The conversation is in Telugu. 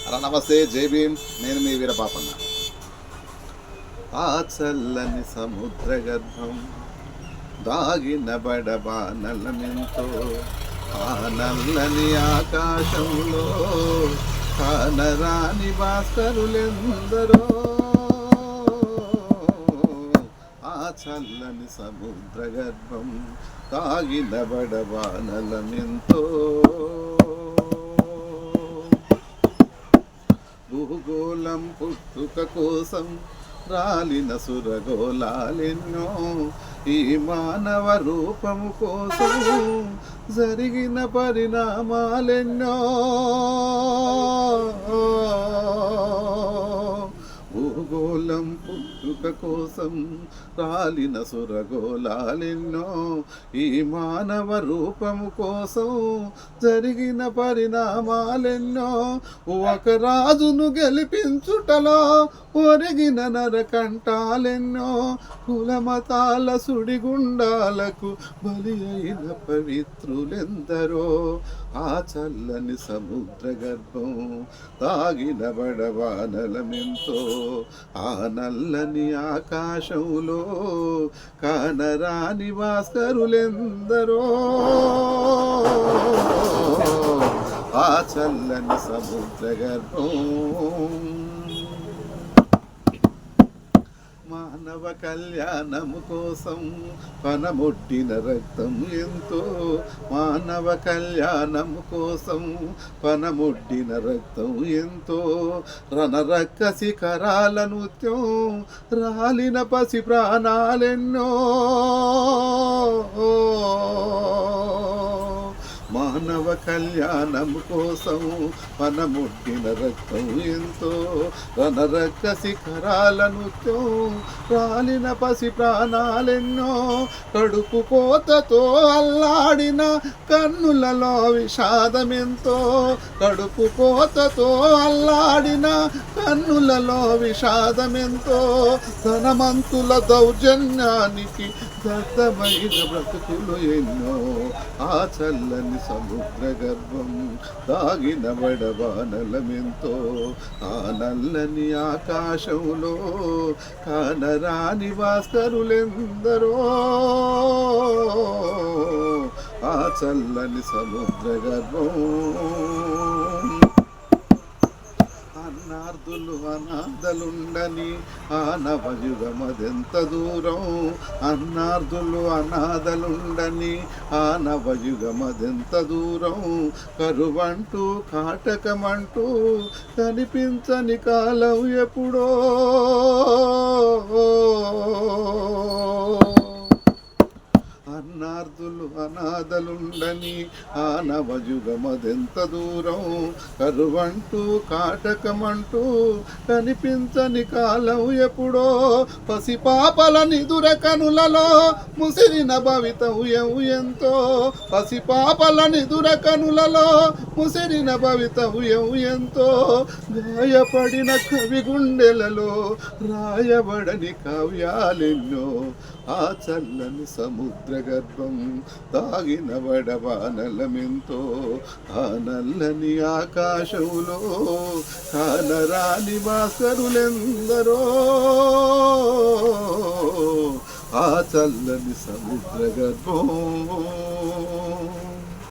అలా నమస్తే, జై భీమ్. నేను మీ వీరపాపన్న. ఆ చల్లని సముద్ర గర్భం దాగిన బడబానలమెంతో, ఆ నల్లని ఆకాశంలో కానరాని భాస్కరులెందరో. ఆ చల్లని సముద్ర గర్భం దాగిన బడబానలమెంతో, భూగోళం పుట్టుక కోసం రాలిన సురగోళాలెన్నో, ఈ మానవ రూపము కోసం జరిగిన పరిణామాలెన్నో. భూగోళం పుట్టుక కోసం రాలిన సురగోళాలెన్నో, ఈ మానవ రూపము కోసం జరిగిన పరిణామాలెన్నో. ఒక రాజును గెలిపించుటలో ఒరిగిన నరకంటాలెన్నో, కులమతాల సుడిగుండాలకు బలి అయిన పవిత్రులెందరో. ఆ చల్లని సముద్ర గర్భం తాగిన బడబానలమెంతో, ఆ నల్లని ఆకాశంలో కానరాని భాస్కరులెందరో. ఆ చల్లని సముద్ర గర్భం మానవ కళ్యాణము కోసం పనముట్టిన రక్తం ఎంతో, మానవ కళ్యాణము కోసం పనముట్టిన రక్తం ఎంతో. రణరక్క శిఖరాల నృత్యం రాలిన పసి ప్రాణాలెన్నో. మానవ కళ్యాణం కోసం పనముట్టిన రక్తం ఎంతో, రణరక్క శిఖరాల నృత్యం రాలిన పసి ప్రాణాలెన్నో. కడుపు కోతతో అల్లాడిన కన్నులలో విషాదమెంతో, కడుపు కోతతో అల్లాడిన కన్నులలో విషాదమెంతో. ధనమంతుల దౌర్జన్యానికి దత్తమైన బ్రతుకులు ఎన్నో. ఆ చల్లని సముద్ర గర్భం దాగిన బడబానలమెంతో, ఆ నల్లని ఆకాశంలో కానరాని భాస్కరులెందరో. ఆ చల్లని సముద్ర గర్భం అన్నార్థులు అనాథలుండని ఆ నవయుగమదెంత దూరం, అన్నార్థులు అనాథలుండని ఆ నవయుగమదెంత దూరం. కరువంటూ కాటకమంటూ కనిపించని కాలం ఎప్పుడో. అన్నార్థులు అనాథలుండని ఆ నవయుగమదెంత దూరం, కరువంటూ కాటకమంటూ కనిపించని కాలం ఎప్పుడో. పసిపాపల నిదుర కనులలో ముసిరిన భవితవ్యం ఎంతో, పసిపాపల నిదుర కనులలో ముసిరిన భవితవ్యం ఎంతో. గాయపడిన కవి గుండెలలో రాయబడని కావ్యాలెన్నో. ఆ చల్లని సముద్ర గర్భం తాగిన బడబానలమెంతో, ఆ నల్లని ఆకాశంలో కానరాని భాస్కరులెందరో. ఆ చల్లని సముద్ర గర్భం.